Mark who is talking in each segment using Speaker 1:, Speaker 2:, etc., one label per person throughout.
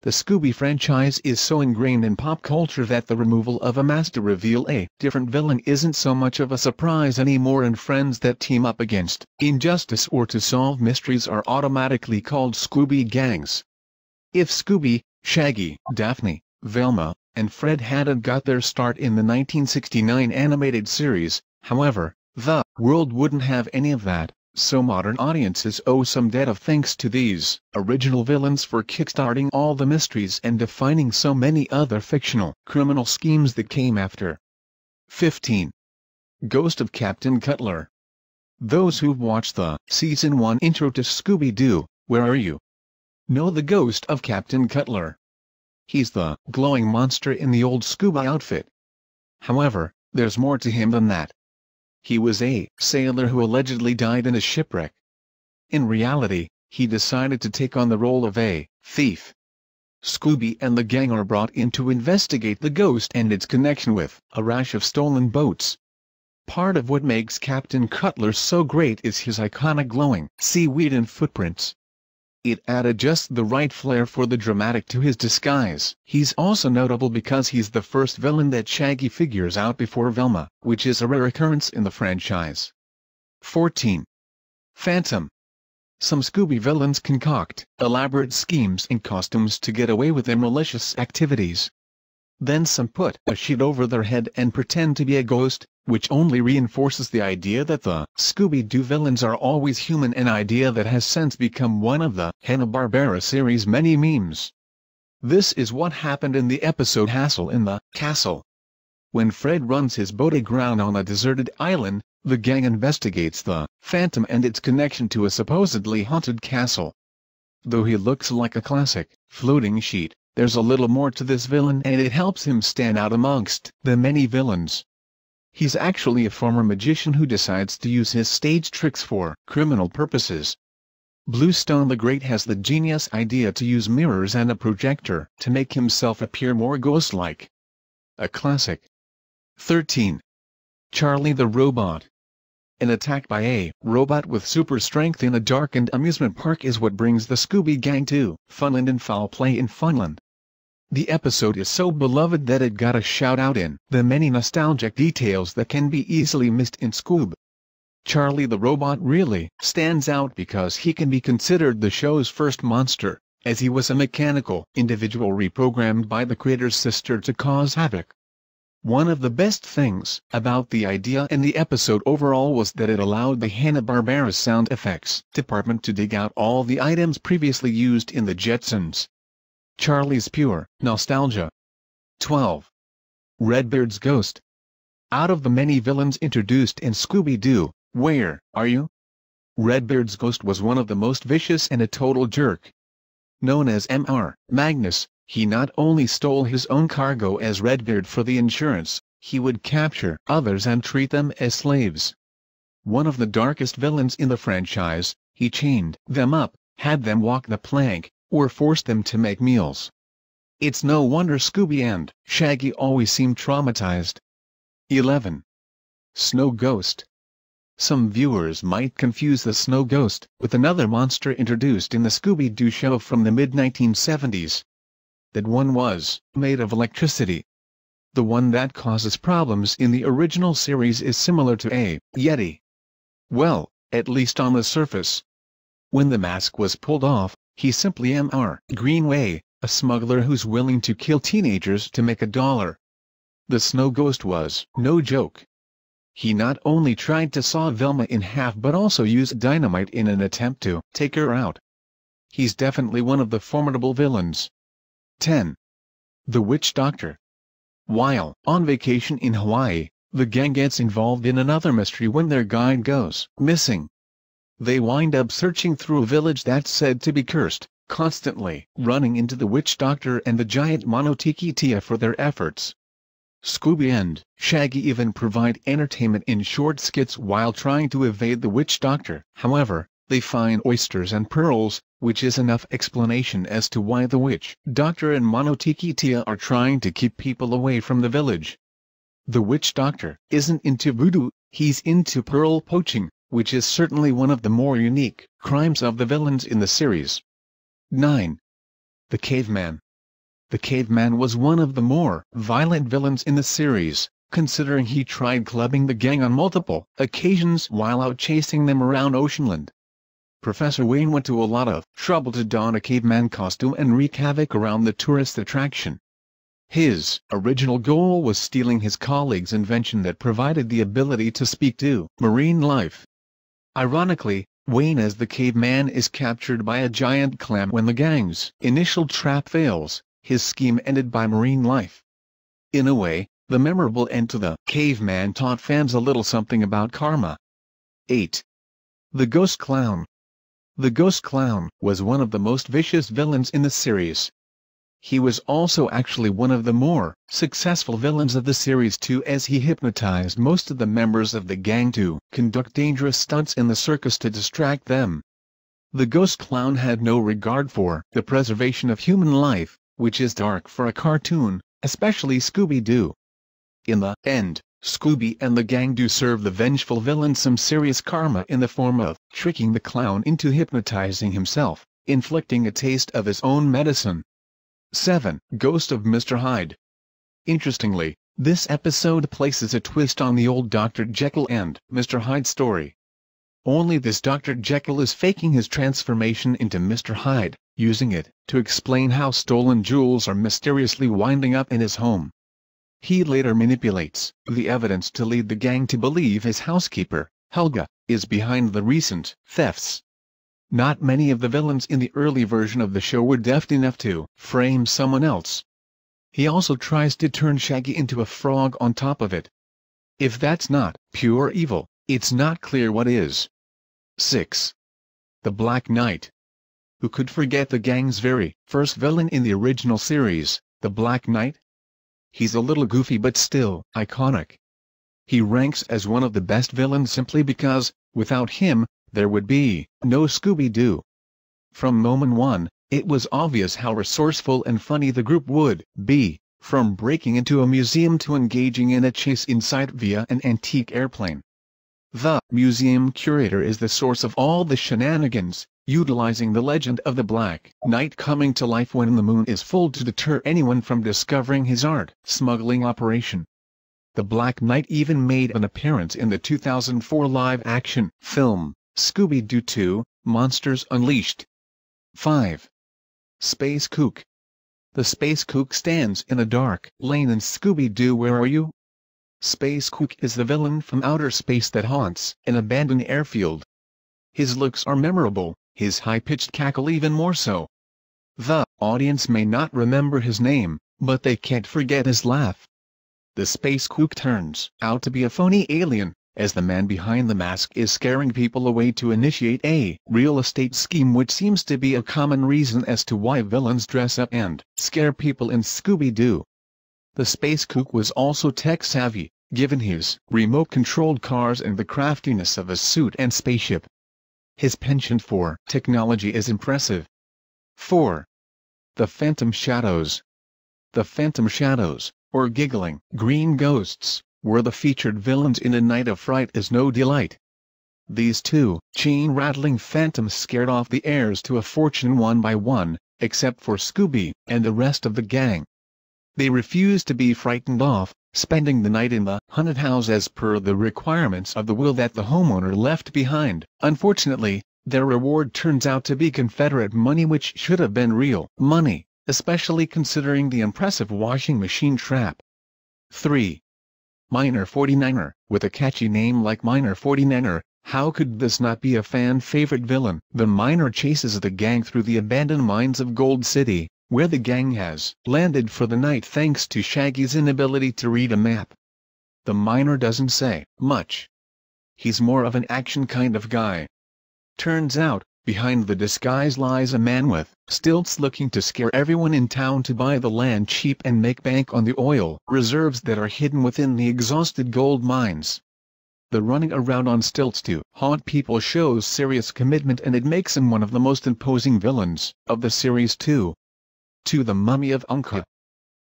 Speaker 1: The Scooby franchise is so ingrained in pop culture that the removal of a mask to reveal a different villain isn't so much of a surprise anymore, and friends that team up against injustice or to solve mysteries are automatically called Scooby gangs. If Scooby, Shaggy, Daphne, Velma, and Fred hadn't got their start in the 1969 animated series, however, the world wouldn't have any of that, so modern audiences owe some debt of thanks to these original villains for kickstarting all the mysteries and defining so many other fictional criminal schemes that came after. 15. Ghost of Captain Cutler. Those who've watched the Season 1 intro to Scooby-Doo, Where Are You? Know the ghost of Captain Cutler. He's the glowing monster in the old scuba outfit. However, there's more to him than that. He was a sailor who allegedly died in a shipwreck. In reality, he decided to take on the role of a thief. Scooby and the gang are brought in to investigate the ghost and its connection with a rash of stolen boats. Part of what makes Captain Cutler so great is his iconic glowing seaweed and footprints. It added just the right flair for the dramatic to his disguise. He's also notable because he's the first villain that Shaggy figures out before Velma, which is a rare occurrence in the franchise. 14. Phantom. Some Scooby villains concoct elaborate schemes and costumes to get away with their malicious activities. Then some put a sheet over their head and pretend to be a ghost, which only reinforces the idea that the Scooby-Doo villains are always human, an idea that has since become one of the Hanna-Barbera series' many memes. This is what happened in the episode Hassle in the Castle. When Fred runs his boat aground on a deserted island, the gang investigates the Phantom and its connection to a supposedly haunted castle. Though he looks like a classic floating sheet, there's a little more to this villain, and it helps him stand out amongst the many villains. He's actually a former magician who decides to use his stage tricks for criminal purposes. Bluestone the Great has the genius idea to use mirrors and a projector to make himself appear more ghost-like. A classic. 13. Charlie the Robot. An attack by a robot with super strength in a darkened amusement park is what brings the Scooby Gang to Funland and foul play in Funland. The episode is so beloved that it got a shout-out in the many nostalgic details that can be easily missed in Scoob. Charlie the Robot really stands out because he can be considered the show's first monster, as he was a mechanical individual reprogrammed by the creator's sister to cause havoc. One of the best things about the idea and the episode overall was that it allowed the Hanna-Barbera sound effects department to dig out all the items previously used in the Jetsons. Charlie's pure nostalgia. 12. Redbeard's Ghost. Out of the many villains introduced in Scooby-Doo, Where Are You? Redbeard's ghost was one of the most vicious and a total jerk. Known as Mr. Magnus, he not only stole his own cargo as Redbeard for the insurance, he would capture others and treat them as slaves. One of the darkest villains in the franchise, he chained them up, had them walk the plank, or forced them to make meals. It's no wonder Scooby and Shaggy always seem traumatized. 11. Snow Ghost. Some viewers might confuse the Snow Ghost with another monster introduced in the Scooby-Doo show from the mid-1970s. That one was made of electricity. The one that causes problems in the original series is similar to a Yeti. Well, at least on the surface. When the mask was pulled off, he's simply Mr. Greenway, a smuggler who's willing to kill teenagers to make $1. The Snow Ghost was no joke. He not only tried to saw Velma in half but also used dynamite in an attempt to take her out. He's definitely one of the formidable villains. 10. The Witch Doctor. While on vacation in Hawaii, the gang gets involved in another mystery when their guide goes missing. They wind up searching through a village that's said to be cursed, constantly running into the Witch Doctor and the giant Monotiki Tia for their efforts. Scooby and Shaggy even provide entertainment in short skits while trying to evade the Witch Doctor. However, they find oysters and pearls, which is enough explanation as to why the Witch Doctor and Monotiki Tia are trying to keep people away from the village. The Witch Doctor isn't into voodoo, he's into pearl poaching, which is certainly one of the more unique crimes of the villains in the series. 9. The Caveman. The caveman was one of the more violent villains in the series, considering he tried clubbing the gang on multiple occasions while out chasing them around Oceanland. Professor Wayne went to a lot of trouble to don a caveman costume and wreak havoc around the tourist attraction. His original goal was stealing his colleague's invention that provided the ability to speak to marine life. Ironically, Wayne as the caveman is captured by a giant clam when the gang's initial trap fails. His scheme ended by marine life. In a way, the memorable end to the caveman taught fans a little something about karma. 8. The Ghost Clown. The Ghost Clown was one of the most vicious villains in the series. He was also actually one of the more successful villains of the series too, as he hypnotized most of the members of the gang to conduct dangerous stunts in the circus to distract them. The Ghost Clown had no regard for the preservation of human life, which is dark for a cartoon, especially Scooby-Doo. In the end, Scooby and the gang do serve the vengeful villain some serious karma in the form of tricking the clown into hypnotizing himself, inflicting a taste of his own medicine. 7. Ghost of Mr. Hyde. Interestingly, this episode places a twist on the old Dr. Jekyll and Mr. Hyde story. Only this Dr. Jekyll is faking his transformation into Mr. Hyde, using it to explain how stolen jewels are mysteriously winding up in his home. He later manipulates the evidence to lead the gang to believe his housekeeper, Helga, is behind the recent thefts. Not many of the villains in the early version of the show were deft enough to frame someone else. He also tries to turn Shaggy into a frog on top of it. If that's not pure evil, it's not clear what is. 6. The Black Knight. Who could forget the gang's very first villain in the original series, the Black Knight? He's a little goofy but still iconic. He ranks as one of the best villains simply because, without him, there would be no Scooby-Doo. From moment one, it was obvious how resourceful and funny the group would be, from breaking into a museum to engaging in a chase inside via an antique airplane. The museum curator is the source of all the shenanigans, utilizing the legend of the Black Knight coming to life when the moon is full to deter anyone from discovering his art smuggling operation. The Black Knight even made an appearance in the 2004 live-action film, Scooby-Doo 2, Monsters Unleashed. 5. Space Kook. The Space Kook stands in a dark lane in Scooby-Doo Where Are You? Space Kook is the villain from outer space that haunts an abandoned airfield. His looks are memorable, his high-pitched cackle even more so. The audience may not remember his name, but they can't forget his laugh. The Space Kook turns out to be a phony alien, as the man behind the mask is scaring people away to initiate a real estate scheme, which seems to be a common reason as to why villains dress up and scare people in Scooby-Doo. The Space Kook was also tech-savvy, given his remote-controlled cars and the craftiness of a suit and spaceship. His penchant for technology is impressive. 4. The Phantom Shadows. The Phantom Shadows, or giggling green ghosts, were the featured villains in A Night of Fright Is No Delight. These two chain-rattling phantoms scared off the heirs to a fortune one by one, except for Scooby and the rest of the gang. They refused to be frightened off, spending the night in the haunted house as per the requirements of the will that the homeowner left behind. Unfortunately, their reward turns out to be Confederate money, which should have been real money, especially considering the impressive washing machine trap. 3. Miner 49er. With a catchy name like Miner 49er, how could this not be a fan-favorite villain? The miner chases the gang through the abandoned mines of Gold City, where the gang has landed for the night thanks to Shaggy's inability to read a map. The miner doesn't say much. He's more of an action kind of guy. Turns out, behind the disguise lies a man with stilts looking to scare everyone in town to buy the land cheap and make bank on the oil reserves that are hidden within the exhausted gold mines. The running around on stilts to haunt people shows serious commitment, and it makes him one of the most imposing villains of the series too. 2. The Mummy of Ankh.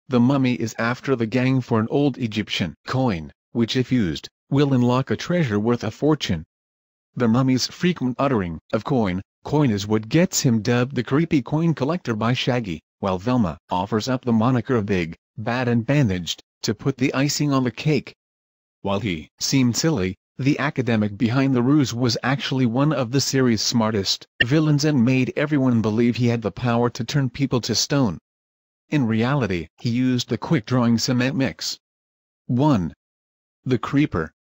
Speaker 1: The mummy is after the gang for an old Egyptian coin, which if used, will unlock a treasure worth a fortune. The mummy's frequent uttering of coin is what gets him dubbed the creepy coin collector by Shaggy, while Velma offers up the moniker Big, Bad and Bandaged, to put the icing on the cake. While he seemed silly, the academic behind the ruse was actually one of the series' smartest villains and made everyone believe he had the power to turn people to stone. In reality, he used the quick-drawing cement mix. 1. The Creeper.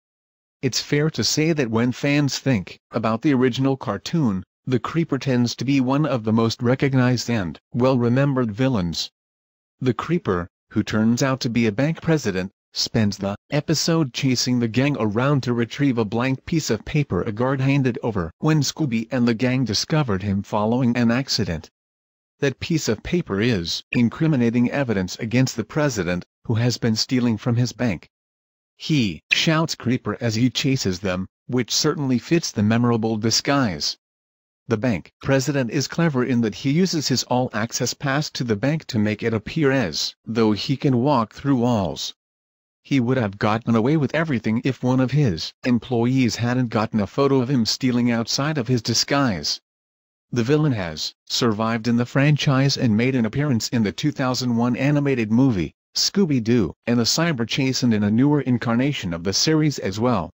Speaker 1: It's fair to say that when fans think about the original cartoon, the Creeper tends to be one of the most recognized and well-remembered villains. The Creeper, who turns out to be a bank president, spends the episode chasing the gang around to retrieve a blank piece of paper a guard handed over when Scooby and the gang discovered him following an accident. That piece of paper is incriminating evidence against the president, who has been stealing from his bank. He shouts "Creeper" as he chases them, which certainly fits the memorable disguise. The bank president is clever in that he uses his all-access pass to the bank to make it appear as though he can walk through walls. He would have gotten away with everything if one of his employees hadn't gotten a photo of him stealing outside of his disguise. The villain has survived in the franchise and made an appearance in the 2001 animated movie, Scooby-Doo, and a cyber chase and in a newer incarnation of the series as well.